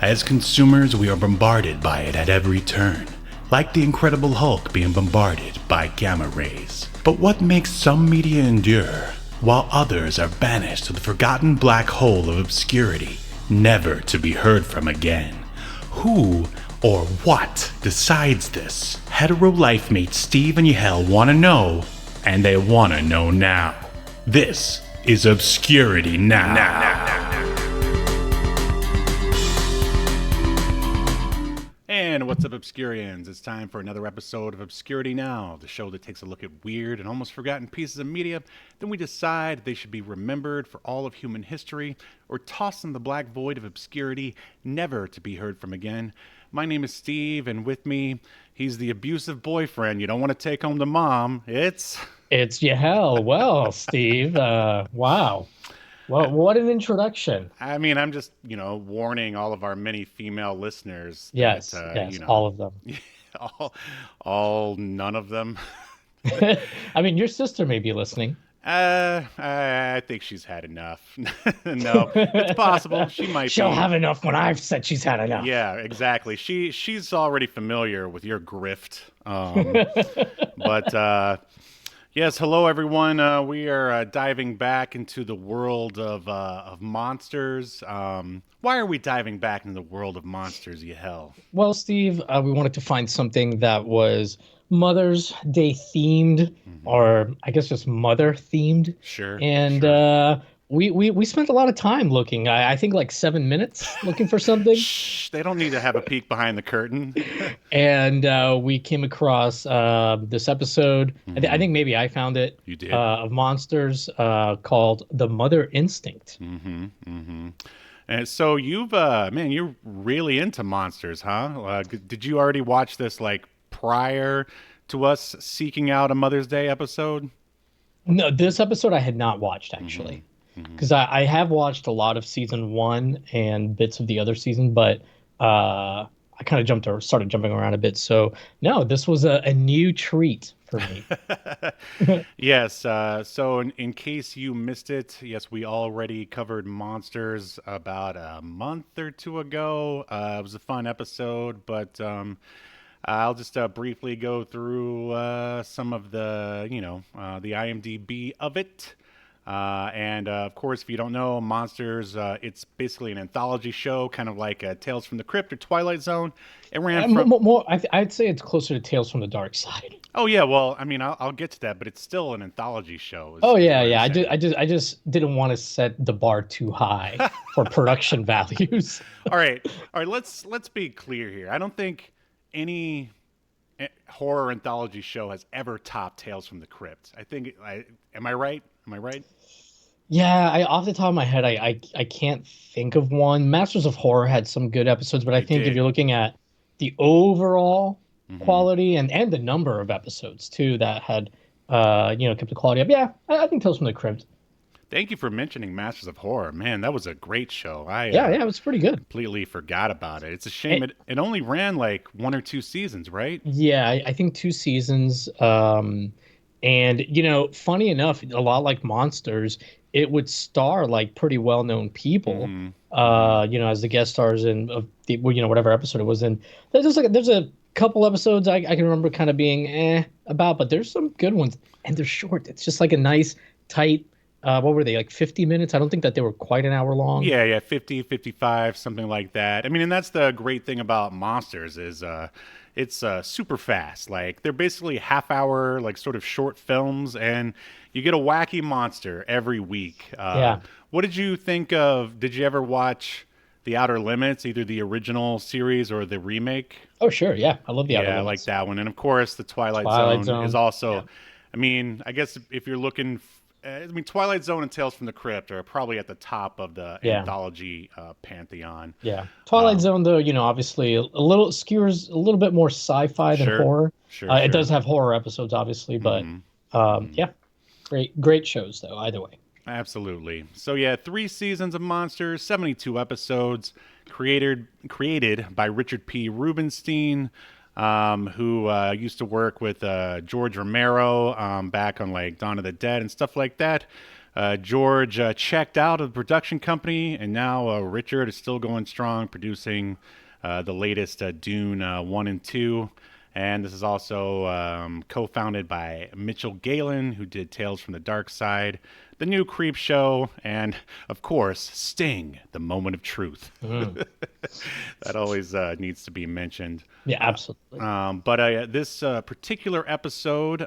As consumers, we are bombarded by it at every turn, like the Incredible Hulk being bombarded by gamma rays. But what makes some media endure, while others are banished to the forgotten black hole of obscurity, never to be heard from again? Who or what decides this? Hetero life mates Steve and Yahel want to know, and they want to know now. This is Obscurity Now. And what's up, Obscurians? It's time for another episode of Obscurity Now, the show that takes a look at weird and almost forgotten pieces of media. Then we decide they should be remembered for all of human history, or tossed in the black void of obscurity, never to be heard from again. My name is Steve, and with me, he's the abusive boyfriend you don't want to take home to mom. It's Yahel. Well, Steve, wow. Well, what an introduction. I mean, I'm just, warning all of our many female listeners Yes, that, yes, all of them. none of them. I mean, your sister may be listening. I think she's had enough. No, it's possible. She might She'll have enough when I've said she's had enough. Yeah, exactly. She's already familiar with your grift. But yes, hello everyone. We are diving back into the world of monsters. Why are we diving back into the world of monsters, Yahel? Well, Steve, we wanted to find something that was Mother's Day themed, or I guess just mother themed. Sure. And sure. We spent a lot of time looking. I think like 7 minutes looking for something. Shh, they don't need to have a peek behind the curtain. And we came across this episode. I think maybe I found it. You did. Of monsters called The Mother Instinct. And so you're really into monsters, huh? Did you already watch this like prior to us seeking out a Mother's Day episode? No, this episode I had not watched actually, because I have watched a lot of season one and bits of the other season, but I kind of started jumping around a bit. So no, this was a new treat for me. Yes. So in case you missed it, yes, we already covered monsters about a month or two ago. It was a fun episode, but I'll just briefly go through some of the IMDb of it. And of course, if you don't know, Monsters, it's basically an anthology show, kind of like Tales from the Crypt or Twilight Zone. It ran from more. I'd say it's closer to Tales from the Dark Side. Oh yeah, well, I mean, I'll get to that, but it's still an anthology show. Oh yeah, yeah. I just didn't want to set the bar too high for production values. All right. Let's be clear here. I don't think any horror anthology show has ever topped Tales from the Crypt. Am I right? Am I right? Yeah, off the top of my head, I can't think of one. Masters of Horror had some good episodes, but I think if you're looking at the overall quality and the number of episodes too that had kept the quality up, yeah, I think Tales from the Crypt. Thank you for mentioning Masters of Horror. Man, that was a great show. Yeah, it was pretty good. Completely forgot about it. It's a shame it only ran like 1 or 2 seasons, right? Yeah, I think 2 seasons. And funny enough, a lot like Monsters, it would star like pretty well-known people, as the guest stars in whatever episode it was in. There's a couple episodes I can remember kind of being about, but there's some good ones, and they're short. It's just like a nice, tight. What were they, like 50 minutes? I don't think that they were quite an hour long. Yeah, 50, 55, something like that. I mean, and that's the great thing about Monsters is it's super fast. Like, they're basically half-hour, like, sort of short films, and you get a wacky monster every week. Yeah. What did you think of, did you ever watch The Outer Limits, either the original series or the remake? Oh, sure, yeah. I love The Outer Limits. Yeah, I like that one. And, of course, the Twilight Zone is also, I mean, I guess if you're looking... Twilight Zone and Tales from the Crypt are probably at the top of the anthology pantheon. Yeah, Twilight Zone, though, obviously a little skewers a little bit more sci-fi than horror. Sure. It does have horror episodes, obviously, but yeah, great shows though. Either way. Absolutely. So yeah, 3 seasons of Monsters, 72 episodes, created by Richard P. Rubenstein. Who used to work with George Romero back on like Dawn of the Dead and stuff like that. George checked out of the production company, and now Richard is still going strong, producing the latest Dune 1 and 2. And this is also co-founded by Mitchell Galen, who did Tales from the Dark Side, The New Creep Show, and, of course, Sting, The Moment of Truth. That always needs to be mentioned. Yeah, absolutely. But this particular episode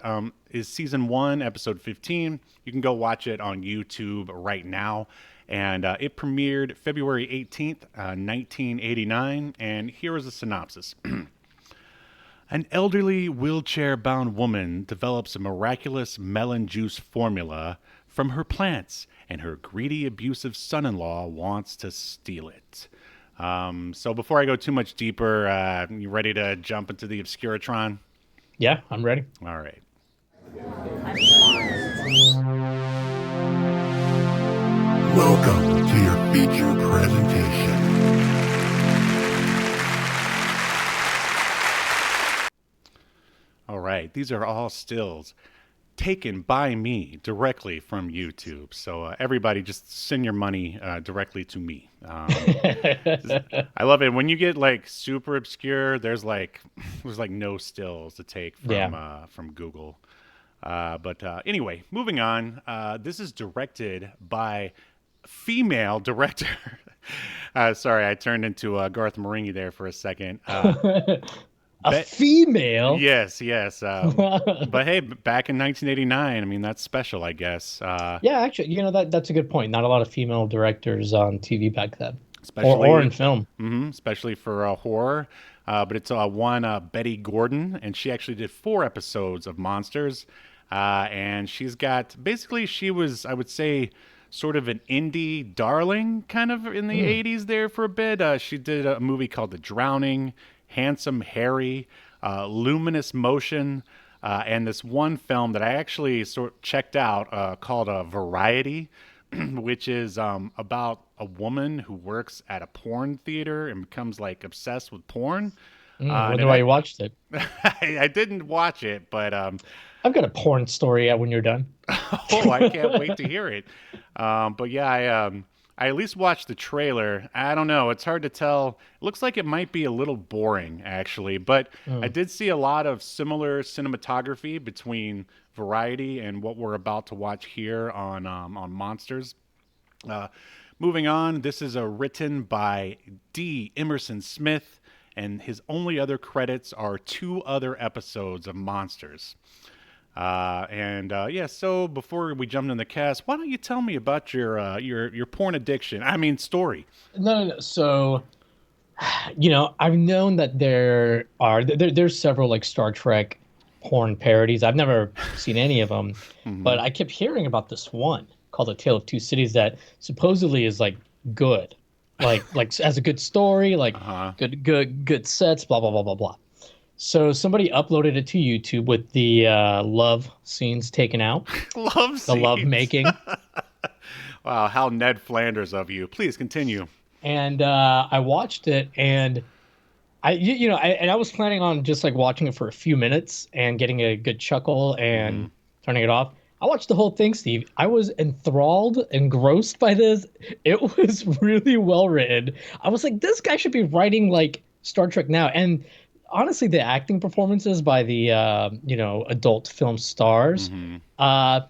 is Season 1, Episode 15. You can go watch it on YouTube right now. And it premiered February 18th, 1989. And here is a synopsis. An elderly, wheelchair-bound woman develops a miraculous melon juice formula from her plants, and her greedy, abusive son-in-law wants to steal it. So before I go too much deeper, you ready to jump into the Obscuritron? Yeah, I'm ready. All right. Welcome to your feature presentation. All right, these are all stills taken by me directly from YouTube. So everybody just send your money directly to me. I love it. When you get like super obscure, there's like no stills to take from Google. But anyway, moving on. This is directed by female director. Sorry, I turned into Garth Marenghi there for a second. A female? Yes. But hey, back in 1989, I mean, that's special, I guess. Yeah, actually, that's a good point. Not a lot of female directors on TV back then, especially or in film. Especially for horror. But it's one Betty Gordon, and she actually did 4 episodes of Monsters. And she's got, basically, she was, I would say, sort of an indie darling kind of in the 80s there for a bit. She did a movie called The Drowning, Handsome Harry, Luminous Motion, and this one film that I actually checked out called Variety, which is about a woman who works at a porn theater and becomes like obsessed with porn. Wonder why you watched it. I didn't watch it, but I've got a porn story when you're done. Oh, I can't wait to hear it. But yeah, I at least watched the trailer. I don't know. It's hard to tell. It looks like it might be a little boring, actually. But I did see a lot of similar cinematography between Variety and what we're about to watch here on Monsters. Moving on, this is written by D. Emerson Smith, and his only other credits are 2 other episodes of Monsters. So before we jump into the cast, why don't you tell me about your porn addiction? I mean, story. No. So, I've known that there's several like Star Trek porn parodies. I've never seen any of them, but I kept hearing about this one called A Tale of Two Cities that supposedly is like good, like has a good story, like good sets, blah blah blah blah blah. So somebody uploaded it to YouTube with the love scenes taken out. The love making. Wow, how Ned Flanders of you. Please continue. And I watched it, and I was planning on just like watching it for a few minutes and getting a good chuckle and turning it off. I watched the whole thing, Steve. I was enthralled, engrossed by this. It was really well written. I was like, this guy should be writing like Star Trek now. And honestly, the acting performances by the adult film stars,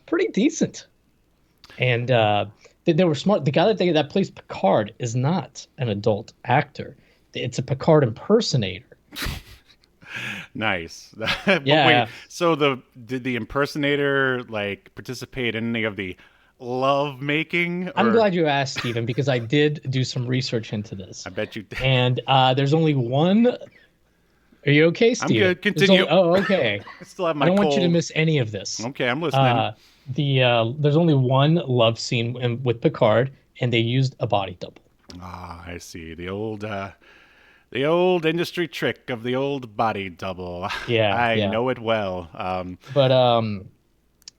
pretty decent, and they were smart. The guy that plays Picard is not an adult actor; it's a Picard impersonator. Nice. Yeah. Wait, so did the impersonator like participate in any of the love making? I'm glad you asked, Stephen, because I did do some research into this. I bet you did. And there's only one. Are you okay, Steve? I'm good. Continue. Okay. I still have my I don't want cold. you to miss any of this. Okay, I'm listening. There's only one love scene with Picard, and they used a body double. Ah, I see. The old industry trick of the old body double. Yeah, I know it well.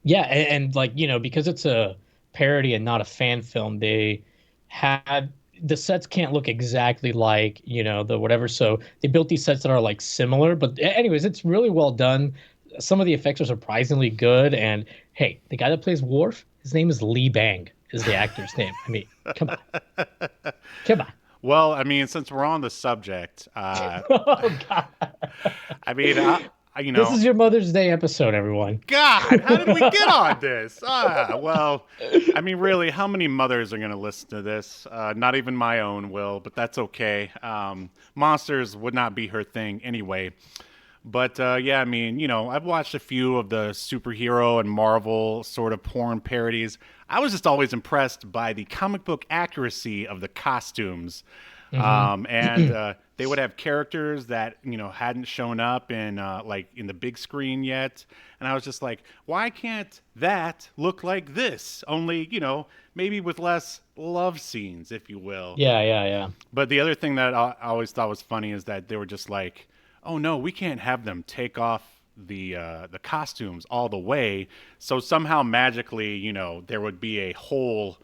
And like, because it's a parody and not a fan film, they had the sets can't look exactly like, the whatever. So they built these sets that are like similar, but anyways, it's really well done. Some of the effects are surprisingly good. And hey, the guy that plays Worf His name is Lee Bang, is the actor's name. I mean, come on. Come on. Well, I mean, since we're on the subject, Oh, God. I mean, you This know, is your Mother's Day episode, everyone. God, how did we get on this? Well, I mean, really, how many mothers are going to listen to this? Not even my own will, but that's okay. Monsters would not be her thing anyway. But yeah, I mean, you know, I've watched a few of the superhero and Marvel sort of porn parodies. I was just always impressed by the comic book accuracy of the costumes. And they would have characters that, you know, hadn't shown up in like in the big screen yet. And I was just like, why can't that look like this? Only, you know, maybe with less love scenes, if you will. Yeah. But the other thing that I always thought was funny is that they were just like, oh no, we can't have them take off the costumes all the way. So somehow magically, you know, there would be a hole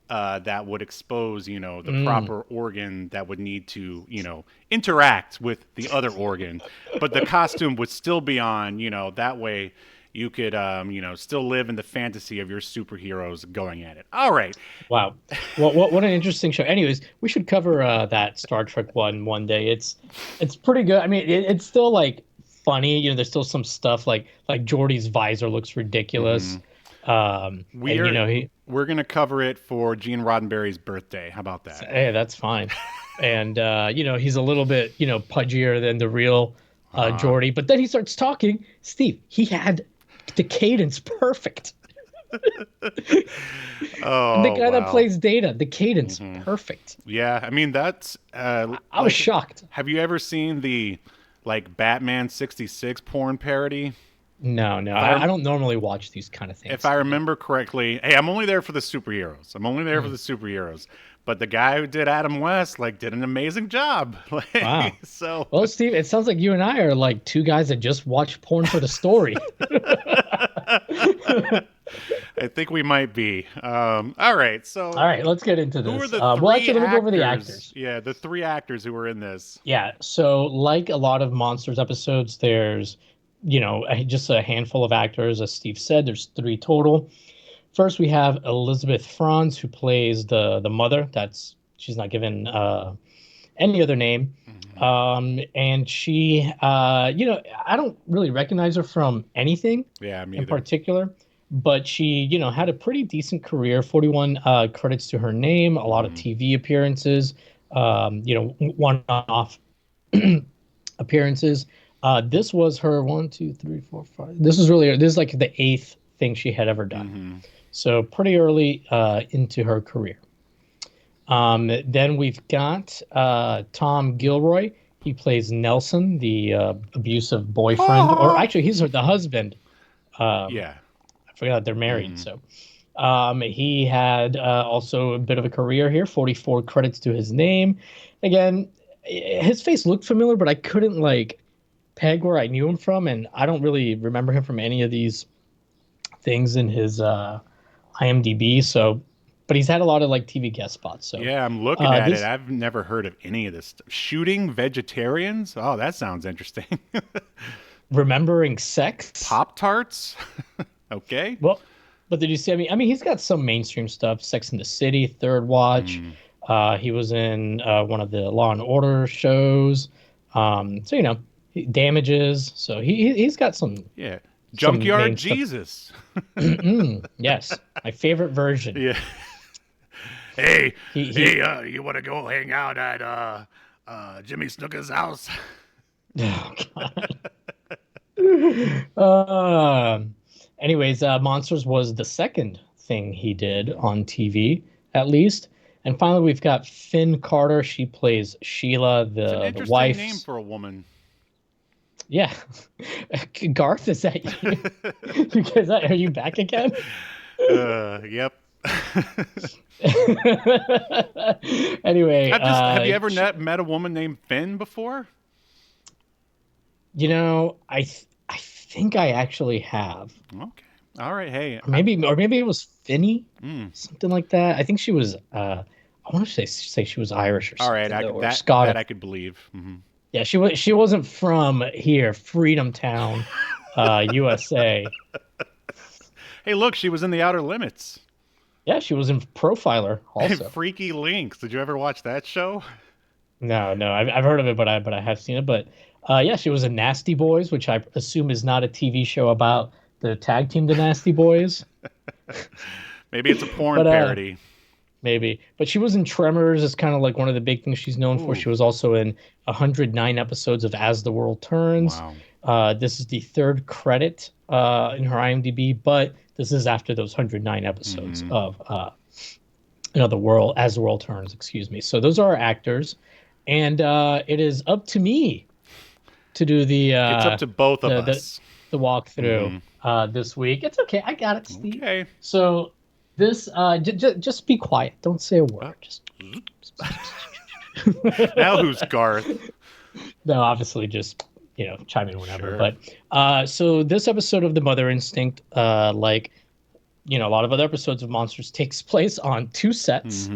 that would expose, you know, the proper organ that would need to, you know, interact with the other organ. But the costume would still be on, you know, that way you could, you know, still live in the fantasy of your superheroes going at it. All right. Wow. Well, what an interesting show. Anyways, we should cover that Star Trek one day. It's pretty good. I mean, it's still like funny. You know, there's still some stuff like Geordi's visor looks ridiculous. We're gonna cover it for Gene Roddenberry's birthday. How about that? Hey, that's fine. And you know, he's a little bit, you know, pudgier than the real Geordi, but then he starts talking. Steve, he had the cadence perfect. The guy that plays Data, the cadence perfect. Yeah, I mean that's. I was shocked. Have you ever seen the like Batman '66 porn parody? No, I don't normally watch these kind of things. If I remember correctly, hey, I'm only there for the superheroes. But the guy who did Adam West, like, did an amazing job. Wow. So, well, Steve, it sounds like you and I are like two guys that just watch porn for the story. I think we might be. All right, let's get into this. Who are the well, actually, let me go over the actors. Yeah, the three actors who were in this. Yeah, so like a lot of Monsters episodes, there's, you know, just a handful of actors. As Steve said, there's 3 total. First, we have Elizabeth Franz, who plays the mother. She's not given any other name. And she, you know, I don't really recognize her from anything in particular. But she, you know, had a pretty decent career, 41 credits to her name, a lot of TV appearances, you know, one-off appearances. This was her 1, 2, 3, 4, 5. This is like the 8th thing she had ever done. So pretty early into her career. Then we've got Tom Gilroy. He plays Nelson, the abusive boyfriend, or actually he's the husband. Yeah. I forgot they're married. So he had also a bit of a career here, 44 credits to his name. Again, his face looked familiar, but I couldn't like peg where I knew him from, and I don't really remember him from any of these things in his IMDb. So, but he's had a lot of like TV guest spots. So yeah, I'm looking at it. I've never heard of any of this. Shooting vegetarians? Oh, that sounds interesting. Remembering Sex? Pop-Tarts? Okay. Well, but did you see? I mean, he's got some mainstream stuff. Sex and the City, Third Watch. He was in one of the Law and Order shows. So you know, Damages. So he's got some. Yeah. Junkyard Jesus. Yes, my favorite version. Yeah. Hey, you want to go hang out at Jimmy Snooker's house? Oh God. Anyways, Monsters was the second thing he did on TV, at least. And finally, we've got Finn Carter. She plays Sheila, the wife. Name for a woman. Yeah. Garth, is that you? Are you back again? Yep. Anyway. Have you ever met a woman named Finn before? You know, I think I actually have. Okay. All right. Hey. Or maybe it was Finny, something like that. I think she was. I want to say she was Irish or something. All right, Scottish. that I could believe. Yeah, she wasn't from here, Freedom Town, USA. Hey, look, she was in The Outer Limits. Yeah, she was in Profiler also. Freaky Links. Did you ever watch that show? No, I've heard of it, but I have seen it. But yeah, she was in Nasty Boys, which I assume is not a TV show about the tag team, the Nasty Boys. Maybe it's a porn But parody. maybe. But she was in Tremors. It's kind of like one of the big things she's known for. Ooh. She was also in 109 episodes of As the World Turns. Wow. This is the third credit in her IMDb, but this is after those 109 episodes of the world as the world turns. Excuse me. So those are our actors, and it is up to me to do the. It's up to both of us. The walkthrough this week. It's okay. I got it, Steve. Okay. So this just be quiet. Don't say a word. Just Now who's Garth? no, obviously just chime in whenever. Sure. But so this episode of the Mother Instinct, like a lot of other episodes of Monsters, takes place on two sets.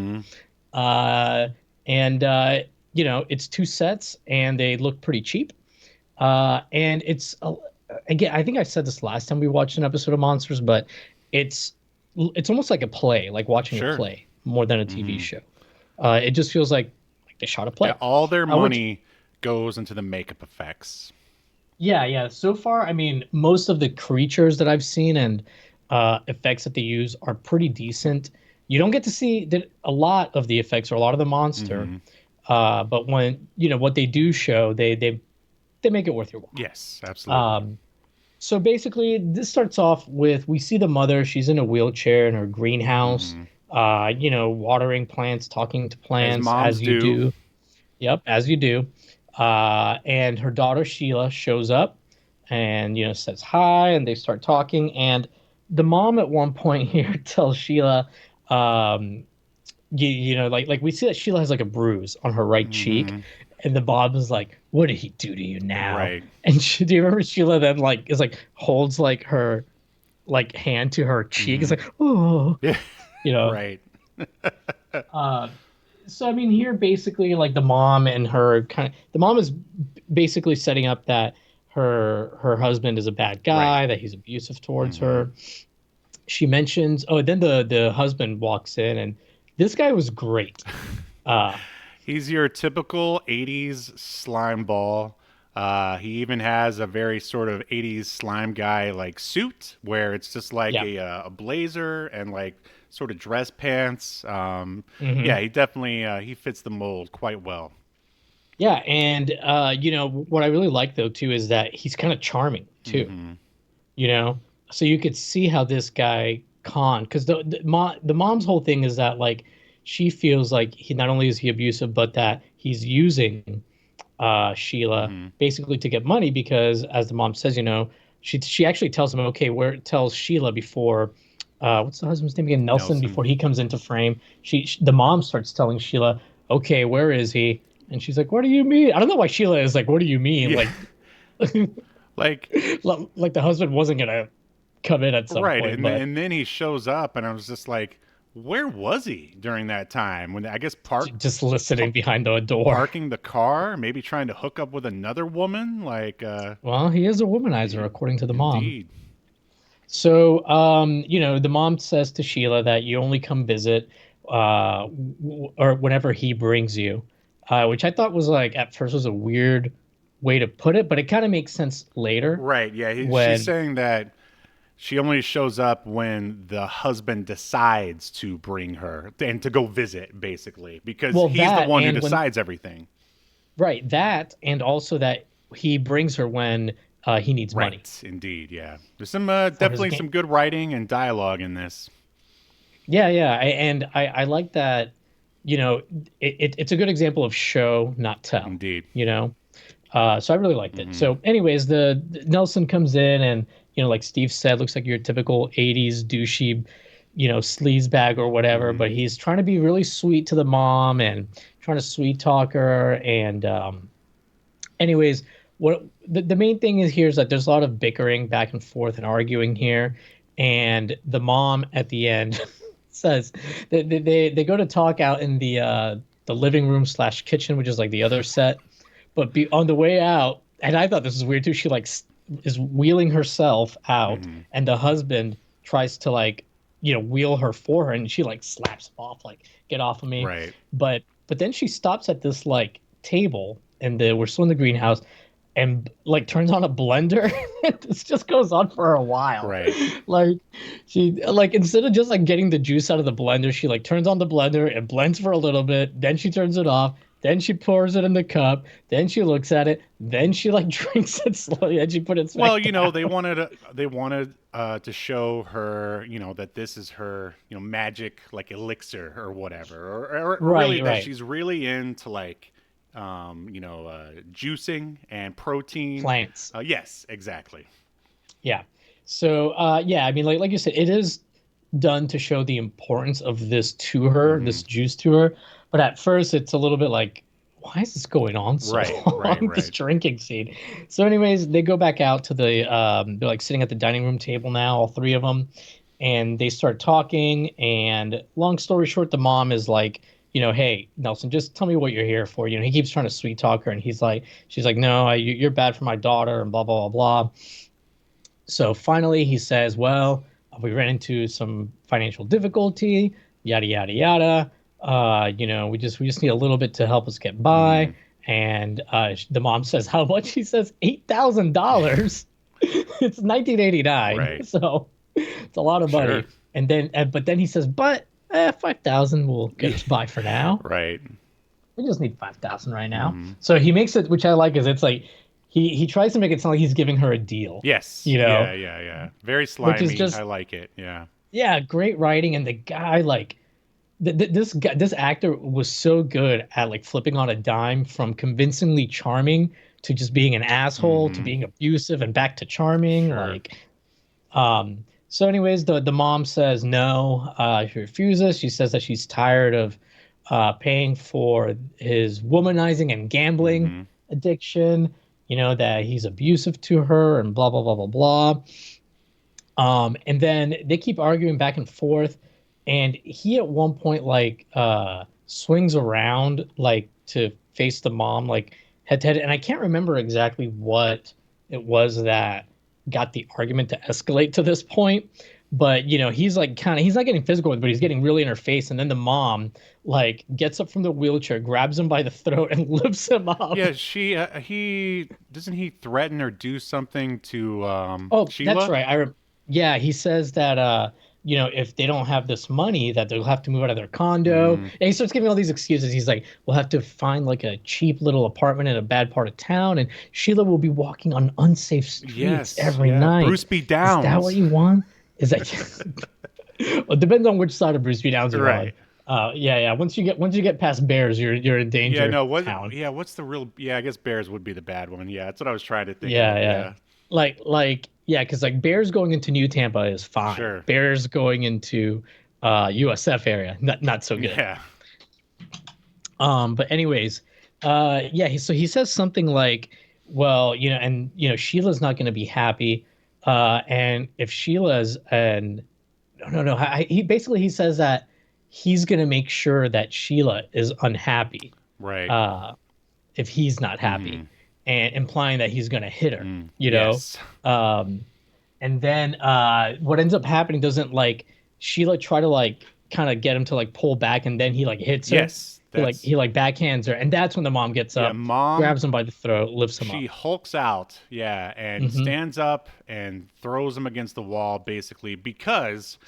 It's two sets and they look pretty cheap. And it's again, I think I said this last time we watched an episode of Monsters, but it's almost like a play, like watching a play more than a TV show. It just feels like they shot a play. Yeah, all their money goes into the makeup effects. Yeah. So far, I mean, most of the creatures that I've seen and effects that they use are pretty decent. You don't get to see a lot of the effects or a lot of the monster, but when what they do show, they make it worth your while. Yes, absolutely. So basically, this starts off with we see the mother. She's in a wheelchair in her greenhouse, watering plants, talking to plants, as you do. Yep, as you do. And her daughter Sheila shows up and says hi, and they start talking. And the mom at one point here tells Sheila, like we see that Sheila has like a bruise on her right cheek. And the mom is like, "What did he do to you now?" Right. And do you remember Sheila then holds like her hand to her cheek? It's like, oh, Right. So I mean, here basically like the mom and her the mom is basically setting up that her husband is a bad guy, that he's abusive towards her. She mentions, then the husband walks in, and this guy was great. He's your typical 80s slime ball. He even has a very sort of 80s slime guy like suit where it's just like a blazer and like sort of dress pants. Yeah, he definitely he fits the mold quite well. Yeah, and what I really like though too is that he's kind of charming too. So you could see how this guy because the mom's whole thing is that like she feels like he not only is he abusive, but that he's using Sheila basically to get money because, as the mom says, she actually tells him, tells Sheila before, what's the husband's name again? Nelson. Before he comes into frame, the mom starts telling Sheila, okay, where is he? And she's like, what do you mean? I don't know why Sheila is like, what do you mean? Yeah. Like the husband wasn't going to come in at some point. Right, and then he shows up, and I was just like, where was he during that time? When I guess just listening behind the door, parking the car, maybe trying to hook up with another woman. Well, he is a womanizer, according to the mom. Indeed. So, the mom says to Sheila that you only come visit, or whenever he brings you, which I thought was at first was a weird way to put it, but it kind of makes sense later. Right? Yeah, she's saying that. She only shows up when the husband decides to bring her and to go visit, basically, because he's the one who decides everything. Right. That, and also that he brings her when he needs money. Right. Indeed. Yeah. There's some definitely some good writing and dialogue in this. Yeah. I like that. It's a good example of show, not tell. Indeed. So I really liked it. So, anyways, the Nelson comes in and. Like Steve said, looks like your typical 80s douchey, sleazebag or whatever, but he's trying to be really sweet to the mom and trying to sweet talk her. And anyways, what the main thing is here is that there's a lot of bickering back and forth and arguing here. And the mom at the end says that they go to talk out in the living room / kitchen, which is like the other set. But on the way out, and I thought this was weird too, she is wheeling herself out, and the husband tries to like, wheel her for her, and she like slaps him off, like, get off of me. Right. But then she stops at this like table, and we're still in the greenhouse, and like turns on a blender. This just goes on for a while. Right. Like she like instead of just like getting the juice out of the blender, she like turns on the blender and blends for a little bit, then she turns it off, then she pours it in the cup, then she looks at it, then she like drinks it slowly, and she put it back Well, down. they wanted to show her, that this is her, magic like elixir or whatever, or really that Right. she's really into like, juicing and protein. Plants. Yes, exactly. Yeah. So yeah, I mean, like you said, it is done to show the importance of this to her, this juice to her. But at first, it's a little bit like, why is this going on so long? This drinking scene. So, anyways, they go back out to the. They're like sitting at the dining room table now, all three of them, and they start talking. And long story short, the mom is like, hey, Nelson, just tell me what you're here for. He keeps trying to sweet talk her, and she's like, no, you're bad for my daughter, and blah blah blah blah. So finally, he says, well, we ran into some financial difficulty, yada yada yada. We just need a little bit to help us get by. And the mom says, how much? He says $8,000. It's 1989, right. So it's a lot of money. Sure. And then, but then he says, but 5,000 will get us by for now. Right. We just need 5,000 right now. So he makes it, which I like, is it's like he tries to make it sound like he's giving her a deal. Yes. Yeah. Very slimy. Which is just, I like it. Yeah. Yeah, great writing, and the guy like. This actor was so good at like flipping on a dime from convincingly charming to just being an asshole to being abusive and back to charming. Sure. So anyways, the mom says no. She refuses. She says that she's tired of paying for his womanizing and gambling addiction. That he's abusive to her and blah blah blah blah blah. And then they keep arguing back and forth. And he at one point like swings around like to face the mom like head to head. And I can't remember exactly what it was that got the argument to escalate to this point. But he's like he's not getting physical with it, but he's getting really in her face. And then the mom like gets up from the wheelchair, grabs him by the throat, and lifts him up. Yeah, he doesn't he threaten or do something to Sheila? That's right. Yeah, he says that if they don't have this money, that they'll have to move out of their condo. And he starts giving all these excuses. He's like, we'll have to find like a cheap little apartment in a bad part of town, and Sheila will be walking on unsafe streets every night. Bruce B. Downs. Is that what you want? Is that well, it depends on which side of Bruce B. Downs you're on. Yeah. Once you get past Bears, you're in danger. Yeah, no, what's the real I guess Bears would be the bad one. Yeah, that's what I was trying to think. Yeah. Yeah, because like Bears going into New Tampa is fine. Sure. Bears going into USF area, not so good. Yeah. But anyways, so he says something like, well, Sheila's not going to be happy, and if Sheila's he says that he's going to make sure that Sheila is unhappy, right? If he's not happy. And implying that he's going to hit her, Yes. And then what ends up happening doesn't like Sheila try to like kind of get him to like pull back, and then he like hits her. Yes. He backhands her, and that's when the mom gets up, grabs him by the throat, lifts him up. She hulks out, and stands up and throws him against the wall, basically because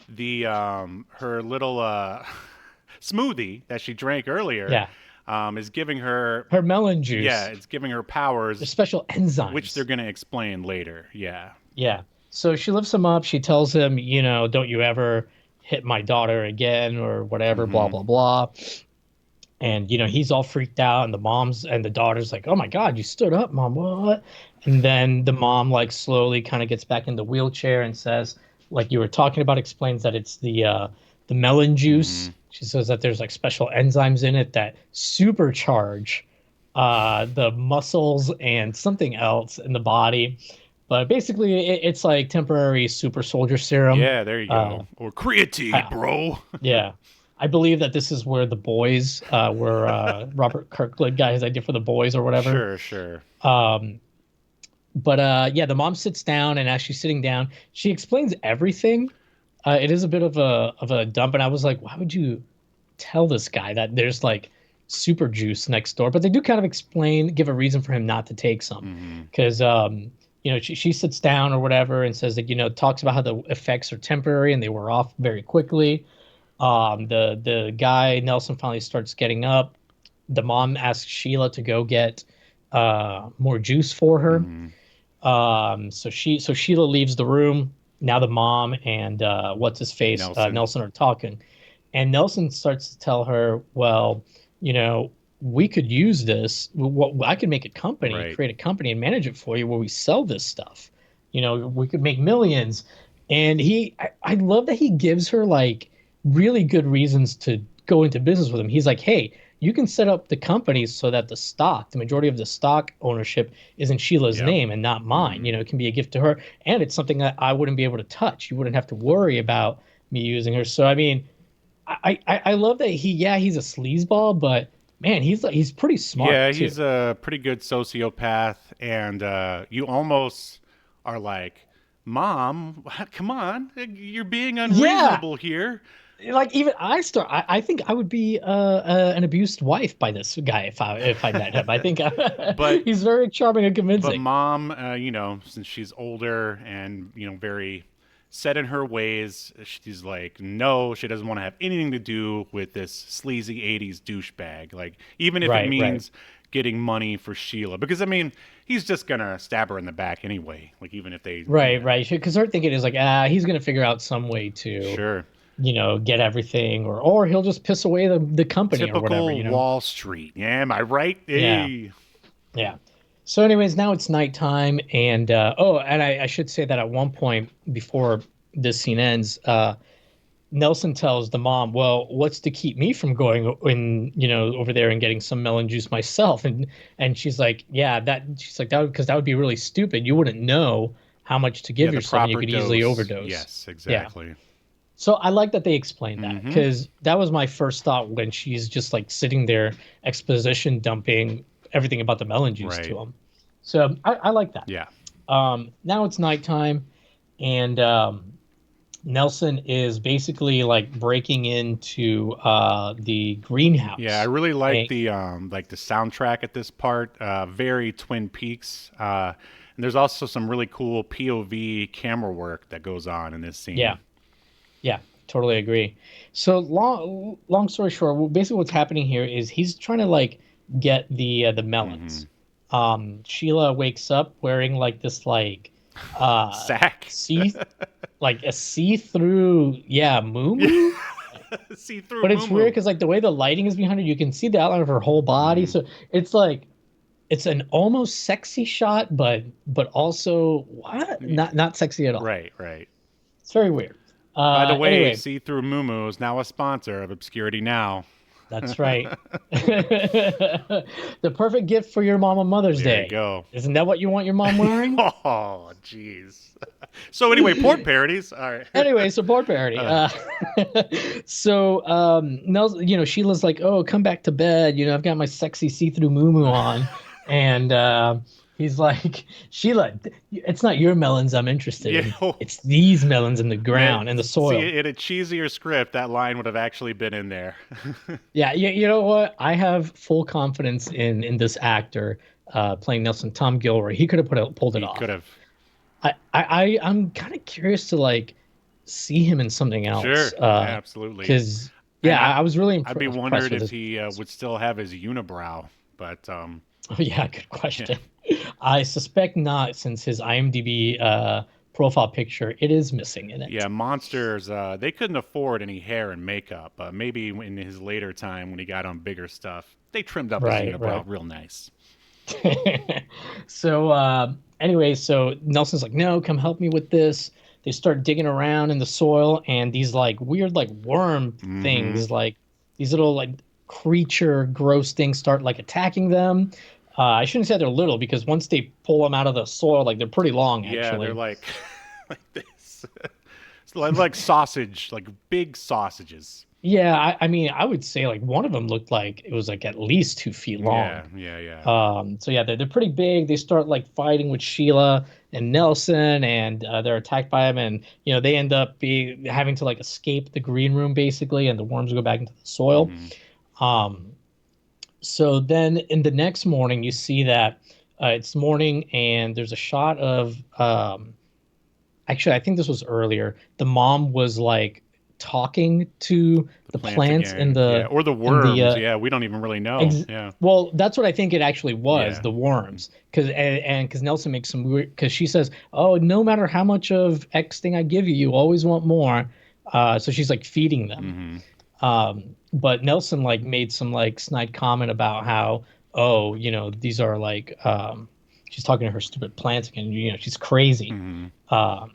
the her little smoothie that she drank earlier. Is giving her melon juice. Yeah, it's giving her powers. The special enzymes, which they're going to explain later. Yeah. So she lifts him up. She tells him, don't you ever hit my daughter again or whatever, blah blah blah. And he's all freaked out, and the mom's and the daughter's like, "Oh my God, you stood up, Mom! What?" And then the mom like slowly kind of gets back in the wheelchair and says, like you were talking about, explains that it's the melon juice. She says that there's like special enzymes in it that supercharge the muscles and something else in the body. But basically, it's like temporary super soldier serum. Yeah, there you go. Or creatine, bro. Yeah. I believe that this is where The Boys, where Robert Kirkland got his idea for The Boys or whatever. Sure. But the mom sits down, and as she's sitting down, she explains everything. It is a bit of a dump, and I was like, why would you tell this guy that there's like super juice next door? But they do kind of give a reason for him not to take some, because she sits down or whatever and says that talks about how the effects are temporary and they wear off very quickly. The guy Nelson finally starts getting up. The mom asks Sheila to go get more juice for her. So Sheila leaves the room. Now the mom and what's his face Nelson are talking, and Nelson starts to tell her, well, we could use this. I could make a company, create a company, and manage it for you where we sell this stuff. We could make millions. And I love that he gives her like really good reasons to go into business with him. He's like, hey, you can set up the company so that the majority of the stock ownership is in Sheila's name and not mine. It can be a gift to her, and it's something that I wouldn't be able to touch. You wouldn't have to worry about me using her. So I mean, I love that he's a sleazeball, but man, he's pretty smart. Yeah, too. he's a pretty good sociopath, and you almost are like, Mom, come on, you're being unreasonable here. Like even I think I would be an abused wife by this guy if I met him. I think but he's very charming and convincing. But Mom, since she's older and very set in her ways, she's like, no, she doesn't want to have anything to do with this sleazy 80s douchebag. Like, even if it means getting money for Sheila, because I mean, he's just gonna stab her in the back anyway. Like, even if they right, because her thinking is like, he's gonna figure out some way to get everything, or he'll just piss away the company. Typical or whatever. Wall Street. Yeah, am I right? Hey. Yeah. So anyways, now it's nighttime, and I should say that at one point before this scene ends, Nelson tells the mom, well, what's to keep me from going over there and getting some melon juice myself? And she's like, because that would be really stupid. You wouldn't know how much to give yourself, and you could easily overdose. Yes, exactly. Yeah. So I like that they explained that, because that was my first thought when she's just like sitting there exposition dumping everything about the melon juice to him. So I like that. Yeah. Now it's nighttime, and Nelson is basically like breaking into the greenhouse. Yeah, I really like the soundtrack at this part. Very Twin Peaks. And there's also some really cool POV camera work that goes on in this scene. Yeah, totally agree. So long story short, basically what's happening here is he's trying to like get the melons. Sheila wakes up wearing like this like sack, like a see-through moo. See-through, but it's weird because like the way the lighting is behind her, you can see the outline of her whole body. So it's like it's an almost sexy shot, but also not sexy at all. Right. It's very weird. By the way, anyway, See-Through Moo is now a sponsor of Obscurity Now. That's right. The perfect gift for your mom on Mother's Day. There you go. Isn't that what you want your mom wearing? Oh, jeez. So anyway, porn parodies. All right. Anyway, so porn parody. Nelson, Sheila's like, oh, come back to bed. I've got my sexy see-through moo on. And he's like, Sheila, it's not your melons I'm interested in. It's these melons in the ground and the soil. See, in a cheesier script, that line would have actually been in there. Yeah, you know what? I have full confidence in this actor playing Nelson, Tom Gilroy. He could have pulled it off. He could have. I'm kind of curious to like see him in something else. Sure, absolutely. Because I was really impressed. I'd be wondering if he would still have his unibrow, but oh yeah, good question. Yeah. I suspect not, since his IMDb profile picture, it is missing in it. Yeah, Monsters, they couldn't afford any hair and makeup. Maybe in his later time when he got on bigger stuff, they trimmed up his unibrow real nice. So anyway, so Nelson's like, no, come help me with this. They start digging around in the soil, and these like weird like worm things, like these little like creature gross things start like attacking them. I shouldn't say they're little, because once they pull them out of the soil, like they're pretty long actually. Yeah, they're like this. It's like sausage, like big sausages. Yeah, I mean, I would say like one of them looked like it was like at least 2 feet long. Yeah. So yeah, they're pretty big. They start like fighting with Sheila and Nelson, and they're attacked by him, and they end up being having to like escape the green room basically, and the worms go back into the soil. Hmm. Um, so then in the next morning, you see that it's morning, and there's a shot of actually, I think this was earlier. The mom was like talking to The the plants plants again, yeah, or the in the worms. Yeah, we don't even really know. ex- Yeah, well, that's what I think it actually was, yeah. the worms. Because Nelson makes some weird, because she says, "Oh, no matter how much of X thing I give you, you always want more." So she's like feeding them. Hmm. But Nelson like made some like snide comment about how, oh, these are like she's talking to her stupid plants again. She's crazy. Hmm. Um,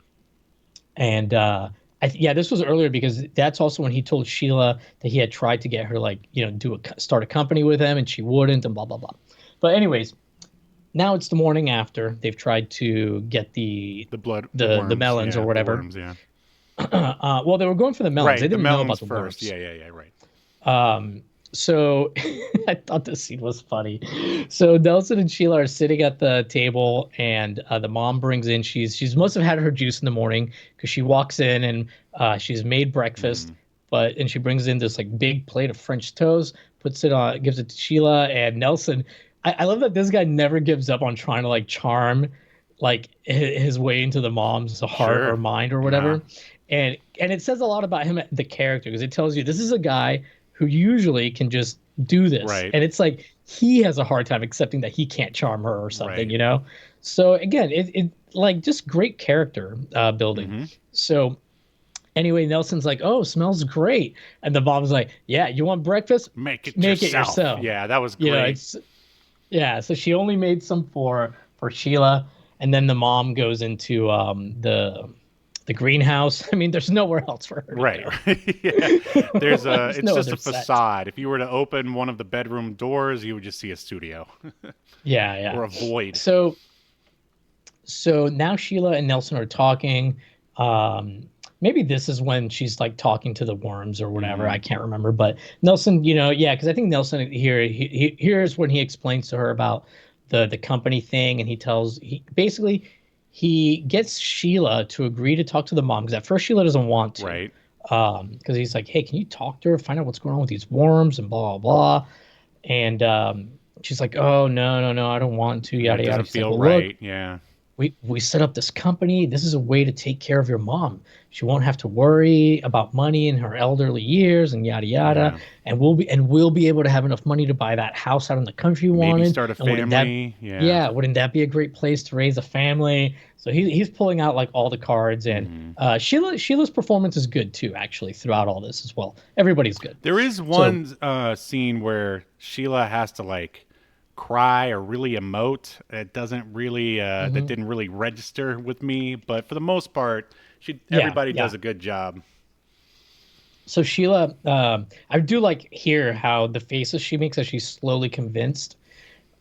and yeah, this was earlier because that's also when he told Sheila that he had tried to get her like start a company with him, and she wouldn't, and blah blah blah. But anyways, now it's the morning after they've tried to get the The the worms. melons or Yeah, the whatever. worms. Yeah. Well, they were going for the melons. They Right, the didn't know melons about the first. worms. Yeah. Right. So I thought this scene was funny. So Nelson and Sheila are sitting at the table, and the mom brings in. She's must have had her juice in the morning because she walks in and she's made breakfast, Mm. and she brings in this like big plate of French toast, puts it on, gives it to Sheila and Nelson. I love that this guy never gives up on trying to like charm like his way into the mom's heart or Sure. mind or Uh-huh. whatever. And it says a lot about him, the character, because it tells you this is a guy who usually can just do this. Right. And it's like he has a hard time accepting that he can't charm her or something, Right. So again, it like just great character building. Hmm. So anyway, Nelson's like, "Oh, smells great," and the mom's like, "Yeah, you want breakfast? Make it Make it yourself. yourself." Yeah, that was great. It's yeah. So she only made some for Sheila, and then the mom goes into the greenhouse. I mean, there's nowhere else for her to Right. go. Right. Yeah. There's a. There's It's no just a other set. facade. If you were to open one of the bedroom doors, you would just see a studio Yeah, yeah. or a void. So now Sheila and Nelson are talking. Maybe this is when she's like talking to the worms or whatever. I Hmm. can't remember. But Nelson, yeah, because I think Nelson here here's when he explains to her about the company thing, and he basically he gets Sheila to agree to talk to the mom because at first Sheila doesn't want to. Right. Because he's like, hey, can you talk to her, find out what's going on with these worms and blah blah blah. And she's like, oh no, I don't want to, Yeah, it yada yada. doesn't He's like, feel well, look, right. Yeah. we set up this company. This is a way to take care of your mom. She won't have to worry about money in her elderly years and yada yada. Yeah. And we'll be able to have enough money to buy that house out in the country you Maybe wanted. start a And family. Yeah. wouldn't that be a great place to raise a family? So he's pulling out like all the cards, and Hmm. Sheila's performance is good too, actually, throughout all this as well. Everybody's good. There is So one scene where Sheila has to like cry or really emote. It doesn't really that mhm. didn't really register with me, but for the most part, Yeah, everybody does yeah. a good job. So Sheila, I do like hear how the faces she makes as she's slowly convinced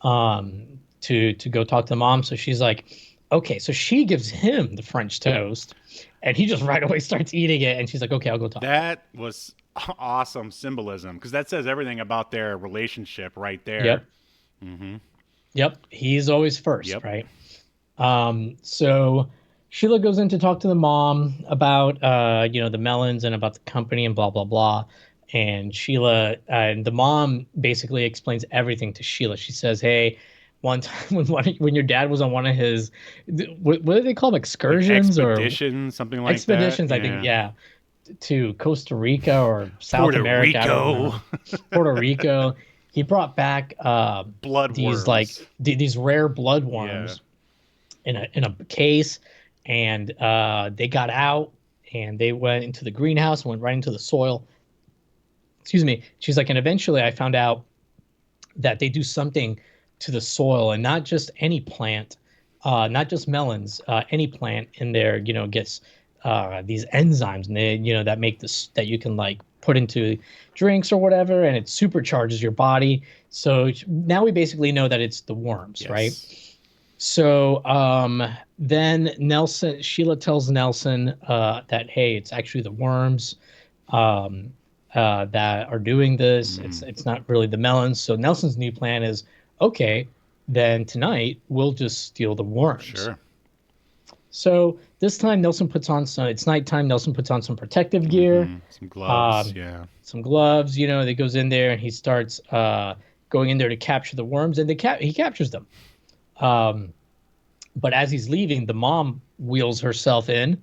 to go talk to the mom. So she's like, okay, so she gives him the French toast, and he just right away starts eating it. And she's like, okay, I'll go talk to her. That was awesome symbolism because that says everything about their relationship right there. Yep, Hmm. yep. He's always first, Yep. right? So Sheila goes in to talk to the mom about the melons and about the company and blah blah blah. And Sheila and the mom basically explains everything to Sheila. She says, "Hey, one time when your dad was on one of his what do they call them, Like excursions or expedition, something like that. expeditions? I think, Yeah. yeah, to Costa Rica or South Puerto America. I don't remember. Rico. Puerto Rico. He brought back Blood these like worms. these rare blood Yeah. worms in a case, and they got out and they went into the greenhouse and went right into the soil. Excuse me. She's like, and eventually I found out that they do something to the soil, and not just any plant, not just melons, any plant in there, gets these enzymes, and they, that make this that you can like put into drinks or whatever, and it supercharges your body. So now we basically know that it's the worms, right? Yes. So then Sheila tells Nelson that, hey, it's actually the worms. Um, that are doing this. It's not really the melons. So Nelson's new plan is, okay, then tonight we'll just steal the worms. Sure. So this time Nelson puts on it's nighttime. Nelson puts on some protective gear, some gloves, some gloves. That goes in there and he starts going in there to capture the worms, and he captures them. But as he's leaving, the mom wheels herself in,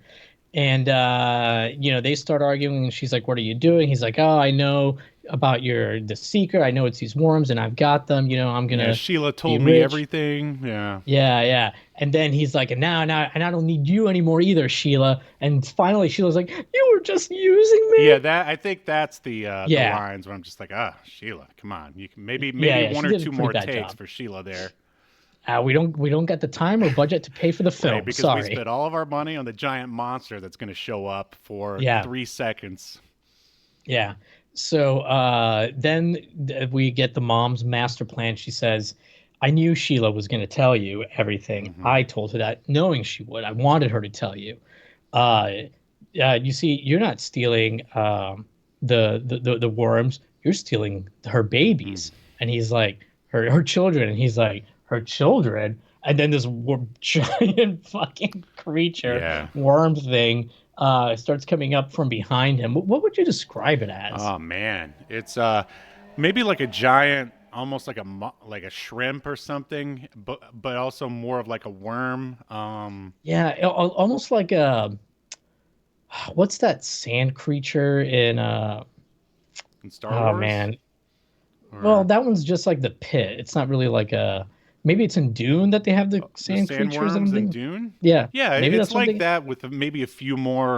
and they start arguing. And she's like, "What are you doing?" He's like, "Oh, I know about the secret. I know it's these worms, and I've got them. I'm gonna." Sheila told me everything. Yeah. Yeah. And then he's like, and now, and I don't need you anymore either, Sheila. And finally, Sheila's like, "You were just using me." Yeah, I think that's the lines where I'm just like, Sheila, come on. You can maybe one or two more takes for Sheila there. We don't get the time or budget to pay for the film. Right, because Sorry. we spent all of our money on the giant monster that's going to show up for 3 seconds. Yeah. So then we get the mom's master plan. She says, "I knew Sheila was going to tell you everything. I told her that, knowing she would. I wanted her to tell you. You see, you're not stealing the worms. You're stealing her babies." And he's like, her children. And he's like, "Her children?" And then this giant fucking creature, worm thing, starts coming up from behind him. What would you describe it as? Oh man, it's maybe like a giant, almost like a shrimp or something, but also more of like a worm. Almost like what's that sand creature in Star Wars? Oh man. Well, that one's just like the pit. It's not really like maybe it's in Dune that they have the sand creatures in Dune. Yeah, maybe it's like that with maybe a few more.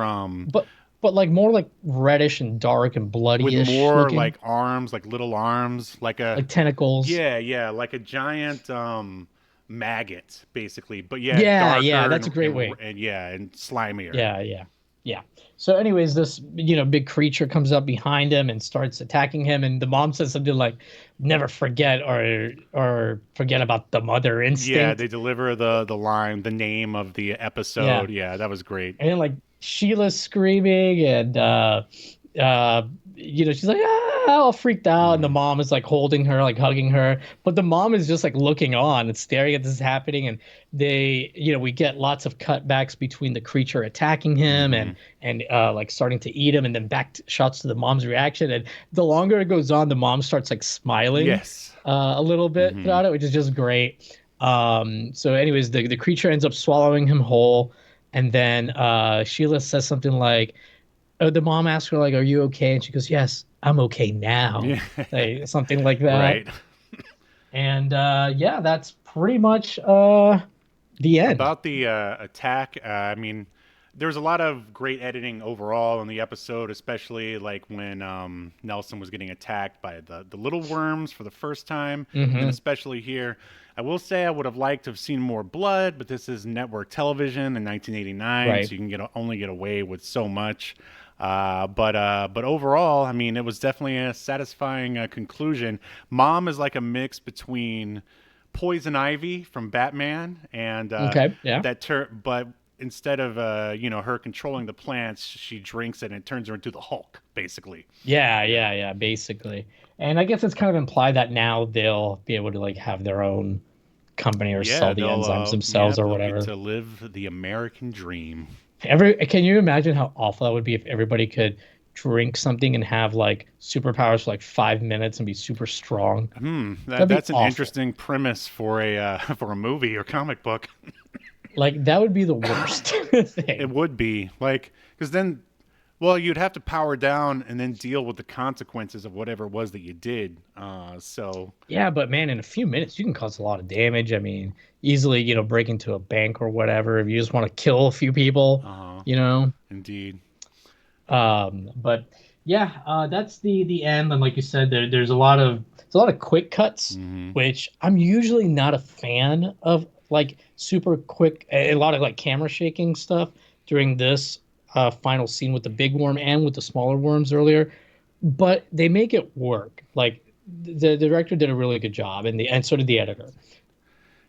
But like more like reddish and dark and bloody-ish with more looking. like arms, like little arms, like tentacles. Yeah, like a giant maggot, basically. But darker that's a great way. And slimier. Yeah. So anyways, this big creature comes up behind him and starts attacking him, and the mom says something like, "Never forget or forget about the mother instinct." Yeah, they deliver the line, the name of the episode. Yeah, that was great. And then like Sheila's screaming, and she's like, all freaked out, and the mom is like holding her, like hugging her, but the mom is just like looking on and staring at this happening. And we get lots of cutbacks between the creature attacking him and like starting to eat him, and then shots to the mom's reaction. And the longer it goes on, the mom starts like smiling a little bit throughout it, which is just great. So anyways, the creature ends up swallowing him whole, and then Sheila says something like, the mom asks her, like, "Are you okay?" And she goes, "Yes, I'm okay now." Something like that. Right. And that's pretty much the end. About the attack, I mean, there's a lot of great editing overall in the episode, especially like when Nelson was getting attacked by the little worms for the first time, and especially here. I will say I would have liked to have seen more blood, but this is network television in 1989, so you can only get away with so much. But overall, I mean, it was definitely a satisfying conclusion. Mom is like a mix between Poison Ivy from Batman and but instead of her controlling the plants, she drinks it and it turns her into the Hulk, basically. Yeah, basically. And I guess it's kind of implied that now they'll be able to like have their own company or sell the enzymes themselves or whatever. To live the American dream. Can you imagine how awful that would be if everybody could drink something and have like superpowers for like 5 minutes and be super strong? That's an interesting premise for a movie or comic book. Like that would be the worst thing. It would be, like, because then, well, you'd have to power down and then deal with the consequences of whatever it was that you did. Yeah, but man, in a few minutes you can cause a lot of damage. I mean, easily, break into a bank or whatever if you just want to kill a few people. Indeed. But yeah, that's the end. And like you said, there's a lot of quick cuts, which I'm usually not a fan of. Like super quick, a lot of like camera shaking stuff during this final scene with the big worm and with the smaller worms earlier, but they make it work. Like the director did a really good job, and so did the editor.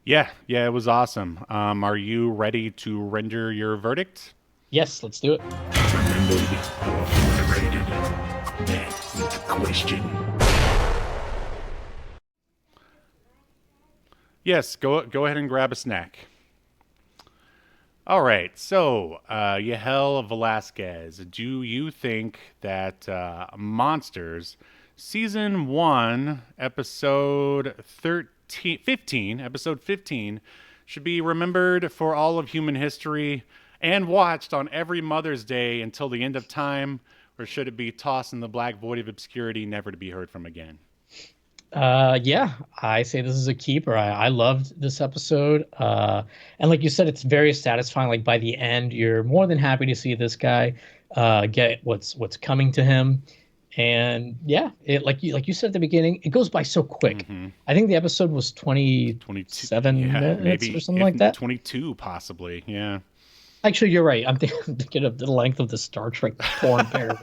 Yeah, it was awesome. Are you ready to render your verdict? Yes, let's do it. Remember before I rated. That's the question. Yes, go ahead and grab a snack. All right, so Yahel Velasquez, do you think that Monsters Season 1, Episode 15, should be remembered for all of human history and watched on every Mother's Day until the end of time, or should it be tossed in the black void of obscurity, never to be heard from again? Yeah, I say this is a keeper. I loved this episode. And like you said, it's very satisfying. Like by the end, you're more than happy to see this guy get what's coming to him. And yeah, it like you said at the beginning, it goes by so quick. Mm-hmm. I think the episode was 27 minutes maybe, or something like that. 22 possibly. Yeah. Actually, you're right. I'm thinking of the length of the Star Trek porn parody.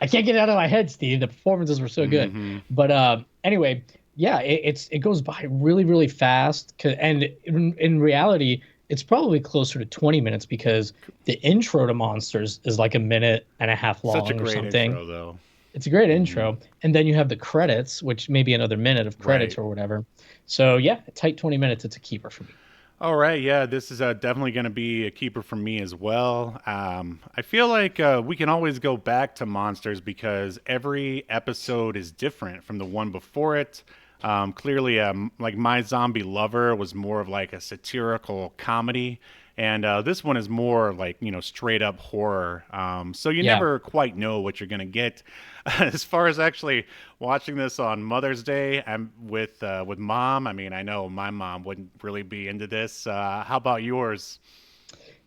I can't get it out of my head, Steve. The performances were so good. Mm-hmm. But anyway, yeah, it goes by really, really fast. And in reality, it's probably closer to 20 minutes because the intro to Monsters is like a minute and a half long. Such a great or something. Intro, though. It's a great intro. And then you have the credits, which may be another minute of credits or whatever. So yeah, a tight 20 minutes. It's a keeper for me. All right, yeah, this is definitely going to be a keeper for me as well. I feel like we can always go back to Monsters because every episode is different from the one before it. Clearly, like My Zombie Lover was more of like a satirical comedy, and this one is more like, straight up horror. So you never quite know what you're going to get. As far as actually watching this on Mother's Day, I'm with Mom. I mean, I know my mom wouldn't really be into this. How about yours?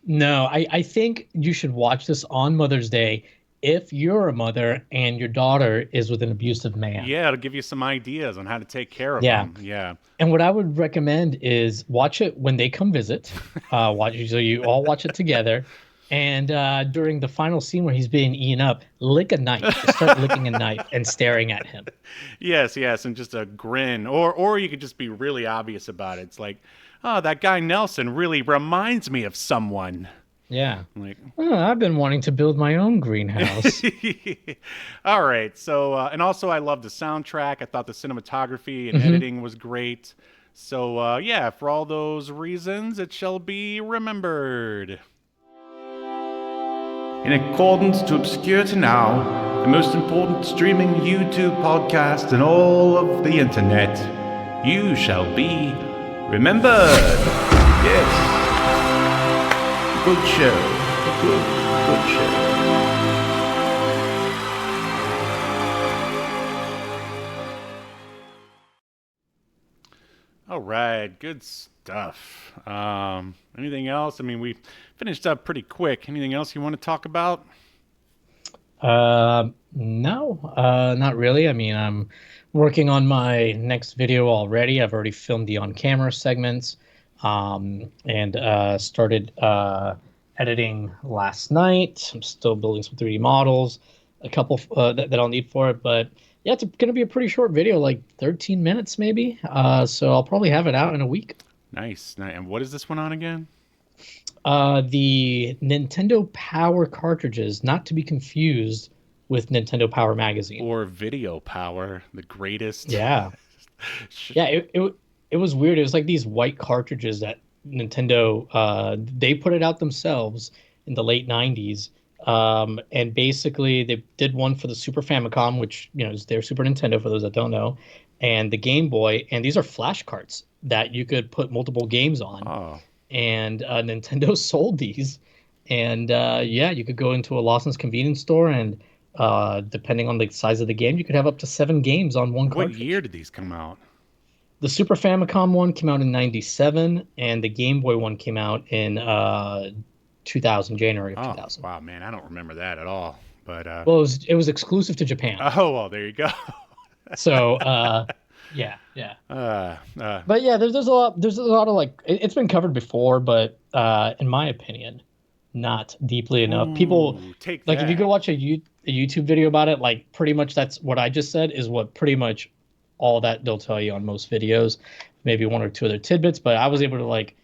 No, I think you should watch this on Mother's Day if you're a mother and your daughter is with an abusive man. Yeah, it'll give you some ideas on how to take care of them. Yeah. And what I would recommend is watch it when they come visit. So you all watch it together. And during the final scene where he's being eaten up, lick a knife. Just start licking a knife and staring at him. Yes, and just a grin. Or you could just be really obvious about it. It's like, oh, that guy Nelson really reminds me of someone. Yeah. Like, I've been wanting to build my own greenhouse. All right. So, and also I love the soundtrack. I thought the cinematography and editing was great. So, yeah, for all those reasons, it shall be remembered. In accordance to Obscurity Now, the most important streaming YouTube podcast in all of the internet, you shall be remembered. Yes. Good show. Good show. All right, good stuff. Anything else? I mean, we finished up pretty quick. Anything else you want to talk about? No, not really. I mean, I'm working on my next video already. I've already filmed the on-camera segments, and started editing last night. I'm still building some 3D models, a couple that I'll need for it, but yeah, it's going to be a pretty short video, like 13 minutes maybe. So I'll probably have it out in a week. Nice. And what is this one on again? The Nintendo Power cartridges, not to be confused with Nintendo Power Magazine. Or Video Power, the greatest. Yeah. Yeah, it was weird. It was like these white cartridges that Nintendo, they put it out themselves in the late 90s. And basically they did one for the Super Famicom, which, is their Super Nintendo for those that don't know, and the Game Boy. And these are flash carts that you could put multiple games on. Oh. And Nintendo sold these. And you could go into a Lawson's convenience store and depending on the size of the game, you could have up to 7 games on one cartridge. What year did these come out? The Super Famicom one came out in 97, and the Game Boy one came out in 2000, January of 2000. Wow, man, I don't remember that at all. But well, it was exclusive to Japan. Oh, well, there you go. So, yeah. But yeah, there's a lot of like it's been covered before, but in my opinion, not deeply enough. People take like that. If you go watch a YouTube video about it, like pretty much that's what I just said is what pretty much all that they'll tell you on most videos. Maybe one or two other tidbits, but I was able to like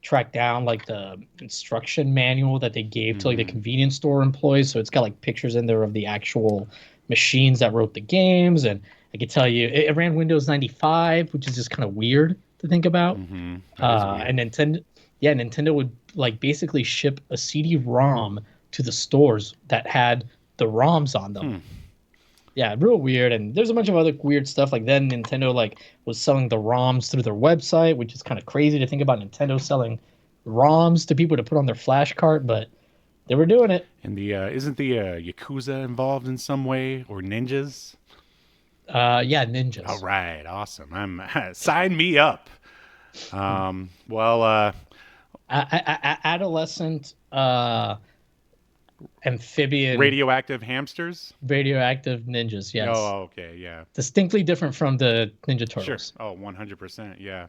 track down like the instruction manual that they gave to like the Mm-hmm. convenience store employees. So it's got like pictures in there of the actual machines that wrote the games, and I can tell you it ran Windows 95, which is just kind of weird to think about. Mm-hmm. That is weird. And Nintendo would like basically ship a CD-ROM to the stores that had the ROMs on them. Yeah, real weird. And there's a bunch of other weird stuff. Like then Nintendo like was selling the ROMs through their website, which is kind of crazy to think about Nintendo selling ROMs to people to put on their flash cart, but they were doing it. And the isn't the Yakuza involved in some way, or ninjas? Yeah, ninjas. All right, awesome. Sign me up. Well, Adolescent amphibian radioactive hamsters. radioactive ninjas. Yes. Oh, okay, yeah. Distinctly different from the Ninja Turtles. Sure. Oh, 100%. Yeah.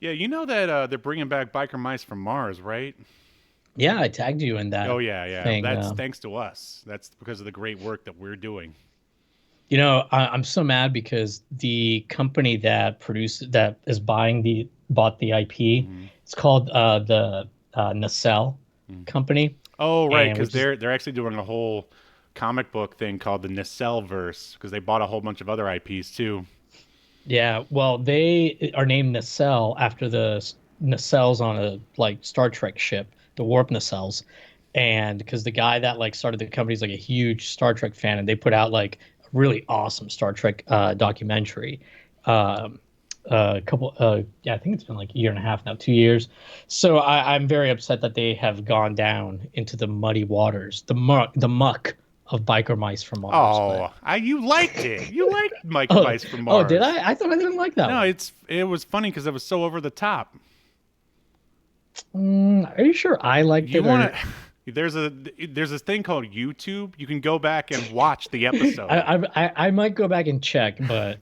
Yeah, you know that they're bringing back biker mice from Mars, right? Yeah, I tagged you in that. Oh, yeah. Thing. That's thanks to us. That's because of the great work that we're doing. You know, I'm so mad because the company that bought the IP. It's called the Nacelle company. Oh, right, because they're actually doing a whole comic book thing called the Nacelle verse because they bought a whole bunch of other IPs too. Yeah, well, they are named Nacelle after the nacelles on a like Star Trek ship, the warp nacelles, and because the guy that like started the company is like a huge Star Trek fan, and they put out like a really awesome Star Trek documentary. A couple, yeah, I think it's been like a year and a half now, 2 years. So I'm very upset that they have gone down into the muddy waters, the muck of biker mice from Mars. Oh, you liked it. You liked Mice from Mars. Oh, did I? I thought I didn't like that. No, one. it was funny because it was so over the top. Are you sure I liked it? There's this thing called YouTube. You can go back and watch the episode. I might go back and check, but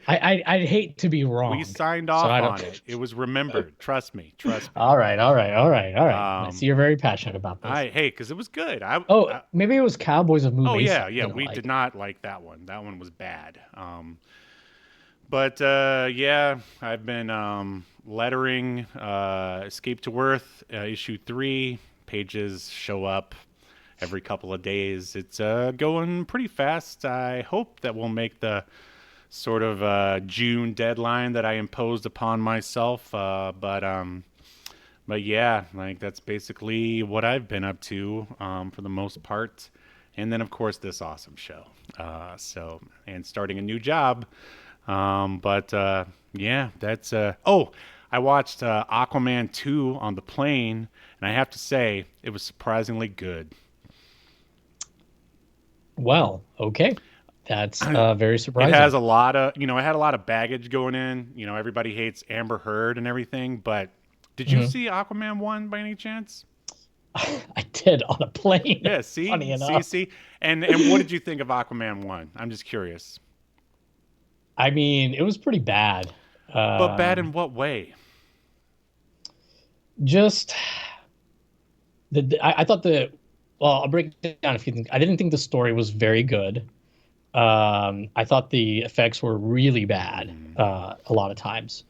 I'd hate to be wrong. We signed off on it. It was remembered. Trust me. All right. I see you're very passionate about this. Hey, because it was good. Maybe it was Cowboys of Moo Oh Mesa. yeah. We did not like that one. That one was bad. But yeah, I've been lettering Escape to Earth issue 3. Pages show up every couple of days. It's going pretty fast. I hope that we'll make the sort of June deadline that I imposed upon myself. But yeah, like that's basically what I've been up to for the most part. And then of course this awesome show. And starting a new job. Yeah, that's I watched Aquaman 2 on the plane, and I have to say, it was surprisingly good. Well, okay. That's very surprising. It has a lot of, it had a lot of baggage going in. Everybody hates Amber Heard and everything, but did you see Aquaman 1 by any chance? I did on a plane. Yeah, see? Funny enough. See? And what did you think of Aquaman 1? I'm just curious. I mean, it was pretty bad. But bad in what way? Just I thought I'll break it down a few things. I didn't think the story was very good. I thought the effects were really bad a lot of times.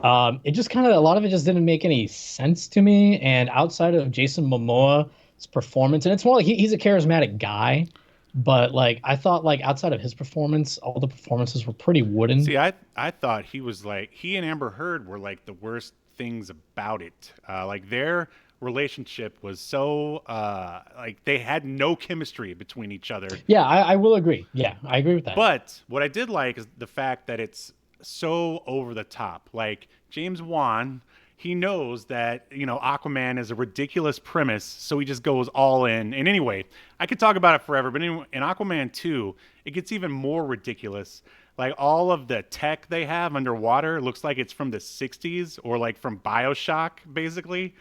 It just kind of, a lot of it just didn't make any sense to me. And outside of Jason Momoa's performance, and it's more like he's a charismatic guy, but like I thought like outside of his performance, all the performances were pretty wooden. See, I thought he and Amber Heard were like the worst things about it. Like their relationship was so like they had no chemistry between each other. Yeah, I will agree. Yeah, I agree with that. But what I did like is the fact that it's so over the top. Like James Wan, he knows that, Aquaman is a ridiculous premise, so he just goes all in. And anyway, I could talk about it forever, but in Aquaman 2, it gets even more ridiculous. Like all of the tech they have underwater looks like it's from the 60s or like from BioShock, basically.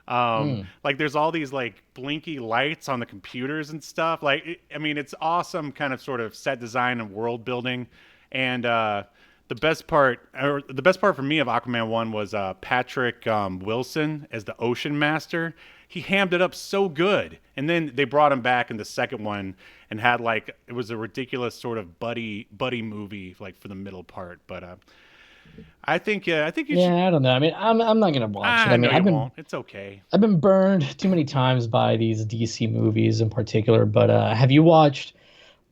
Like there's all these like blinky lights on the computers and stuff. Like, it's awesome kind of sort of set design and world building. And the best part for me of Aquaman 1 was Patrick Wilson as the Ocean Master. He hammed it up so good. And then they brought him back in the second one and had like, it was a ridiculous sort of buddy movie like for the middle part. But I think you should. Yeah, I don't know. I mean, I'm not gonna watch it. I No, mean, you won't. It's okay. I've been burned too many times by these DC movies in particular. But have you watched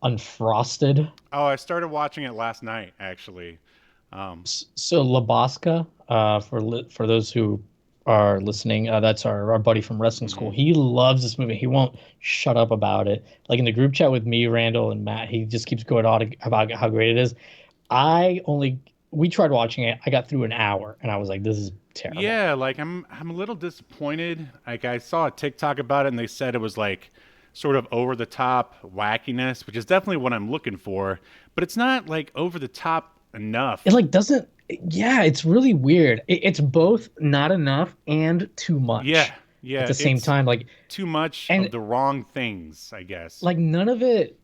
Unfrosted? Oh, I started watching it last night, actually. So Labaska, for those who are listening, that's our buddy from wrestling school. Mhm. He loves this movie. He won't shut up about it. Like in the group chat with me, Randall, and Matt, he just keeps going on about how great it is. I only We tried watching it. I got through an hour, and I was like, "This is terrible." Yeah, like I'm a little disappointed. Like I saw a TikTok about it and they said it was like sort of over the top wackiness, which is definitely what I'm looking for, but it's not like over the top enough. It like doesn't. Yeah, it's really weird. It's both not enough and too Yeah, much at yeah, the same it's time. Like, too much of and the wrong things, I guess. like none of it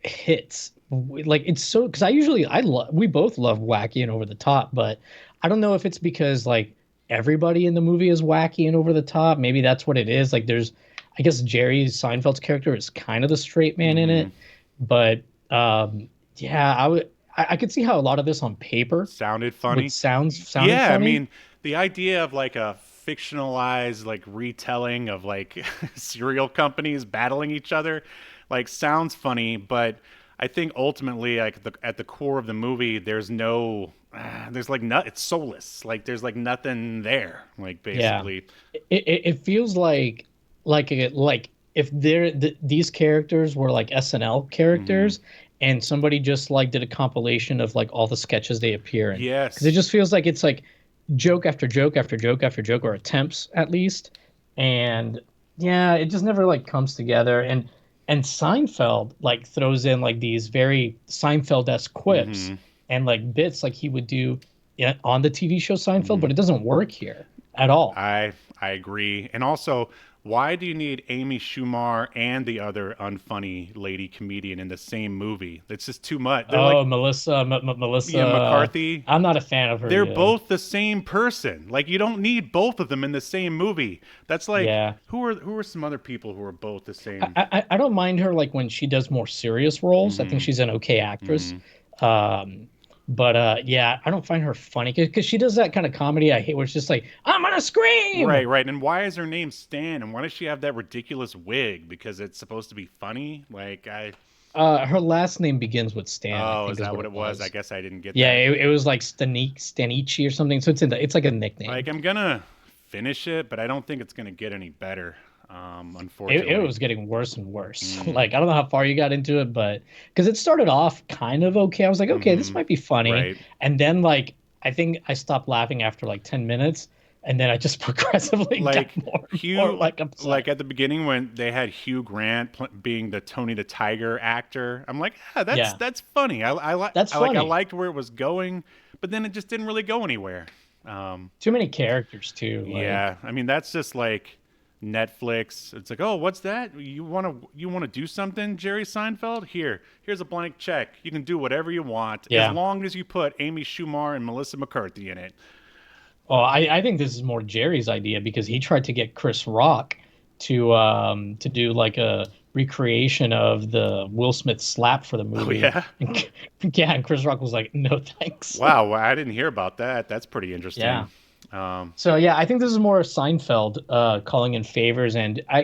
hits. Like it's so because I love we both love wacky and over the top, but I don't know if it's because like everybody in the movie is wacky and over the top. Maybe that's what it is. Like there's, I guess Jerry Seinfeld's character is kind of the straight man in Hmm. it, but yeah, I could see how a lot of this on paper Sounded would funny. sounded Yeah, I funny. mean, the idea of like a fictionalized like retelling of like cereal companies battling each other like sounds funny, but I think ultimately like at the core of the movie there's no there's like no it's soulless. Like there's like nothing there, like Yeah, basically. it feels like if these characters were like SNL Hmm. characters and somebody just like did a compilation of like all the sketches they appear in, because it Yes. just feels like it's like joke after joke after joke after joke, or attempts at least. And yeah, it just never like comes together. And Seinfeld like throws in like these very Seinfeld-esque quips Hmm. and like bits like he would do, yeah, on the TV show Seinfeld, Hmm. but it doesn't work here at all. I agree. And also, why do you need Amy Schumer and the other unfunny lady comedian in the same movie? It's just too much. They're like, Oh, yeah, Melissa. McCarthy. I'm not a fan of her They're either. both the same person. Like you don't need both of them in the same movie. That's like Yeah, who are some other people who are both the same? I don't mind her like when she does more serious roles. I think Hmm. she's an okay actress. Hmm. Um, but yeah, I don't find her funny because she does that kind of comedy I hate, where it's just like I'm gonna scream. Right, right. And why is her name Stan? And why does she have that ridiculous wig? Because it's supposed to be funny. Like I, Her last name begins with Stan, I oh, is think is that what what it it was? I was. guess I didn't get Yeah, that. it was like Stanichi or something. So it's like a Like nickname. I'm gonna finish it, but I don't think it's gonna get any better. It Unfortunately. was getting worse and worse. Mm, Like I don't know how far you got into it, but because it started off kind of okay, I was like, okay, this mm-hmm. might be funny, Right. and then like I think I stopped laughing after like 10 minutes, and then I just progressively got Like more and more Hugh, like like upset. at the beginning when they had Hugh Grant being the Tony the Tiger actor, I'm like, yeah, Yeah, that's funny. that's I funny. liked where it was going, but then it just didn't really go anywhere. Um, Too many characters too. yeah, Like, I mean that's just like Netflix. It's like, oh, what's that? You wanna do something, Jerry Seinfeld? Here's a blank check. You can do whatever you want as yeah. long as you put Amy Schumer and Melissa McCarthy in it. Oh, I think this is more Jerry's idea because he tried to get Chris Rock to do like a recreation of the Will Smith slap for the Oh movie. yeah. And, yeah, and Chris Rock was like, "No, thanks." Wow, well, I didn't hear about that. That's pretty Yeah. interesting. Um, So yeah, I think this is more Seinfeld calling in favors, and I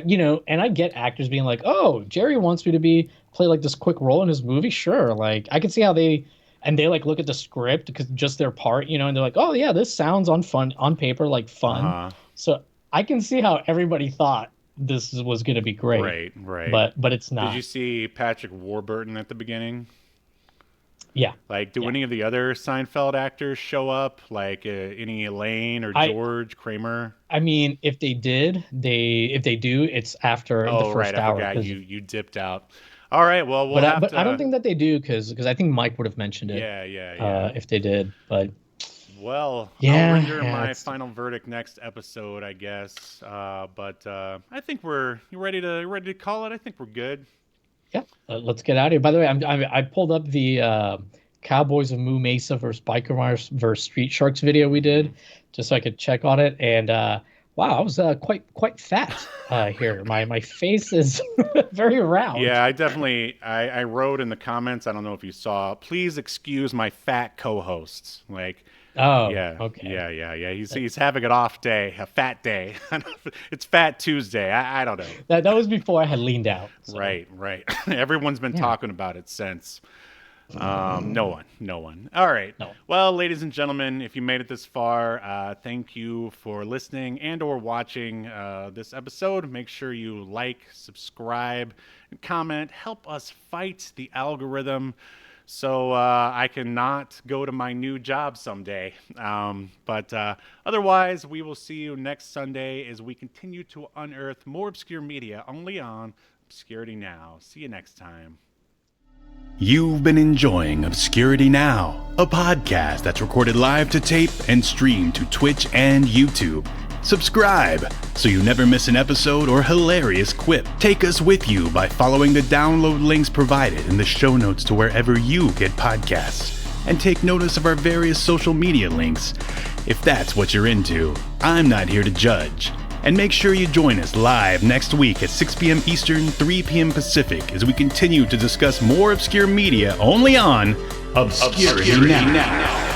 get actors being like, "Oh, Jerry wants me to be play like this quick role in his movie." Sure, like I can see how they like look at the script because just their part, and they're like, "Oh yeah, this sounds on fun on paper like fun." uh-huh. So I can see how everybody thought was going to be great, Right, right. but it's Did you not. see Patrick Warburton at the beginning? Yeah, Like, do yeah. any of the other Seinfeld actors show up? Like any Elaine or I George Kramer? I mean, if they do, it's after the Oh, right. first I hour forgot because. you dipped out. All right. Well, we'll have But I don't to. think that they do because I think Mike would have mentioned it Yeah, yeah, yeah. if they did. But Well, I'll render yeah, my it's final verdict next episode, I guess. But I think you ready to call it. I think we're good. yeah. Let's get out of here. By the way, I pulled up the Cowboys of Moo Mesa versus Biker Mice versus Street Sharks video we Hmm. did, just so I could check on it. And wow, I was quite fat here. My face is very round. Yeah, I wrote in the comments. I don't know if you saw. Please excuse my fat co-hosts. Like Oh, Yeah. okay. Yeah. He's having an off day, a fat day. It's Fat Tuesday. I don't know. That was before I had leaned out. So. Right. Everyone's been talking about it since. No one. All right. No. Well, ladies and gentlemen, if you made it this far, thank you for listening and or watching this episode. Make sure you like, subscribe, and comment. Help us fight the algorithm so I can not go to my new job someday. But otherwise, we will see you next Sunday as we continue to unearth more obscure media only on Obscurity Now. See you next time. You've been enjoying Obscurity Now, a podcast that's recorded live to tape and streamed to Twitch and YouTube. Subscribe so you never miss an episode or hilarious quip. Take us with you by following the download links provided in the show notes to wherever you get podcasts. And take notice of our various social media links. If that's what you're into, I'm not here to judge. And make sure you join us live next week at 6 p.m. Eastern, 3 p.m. Pacific as we continue to discuss more obscure media only on Obscurity Now.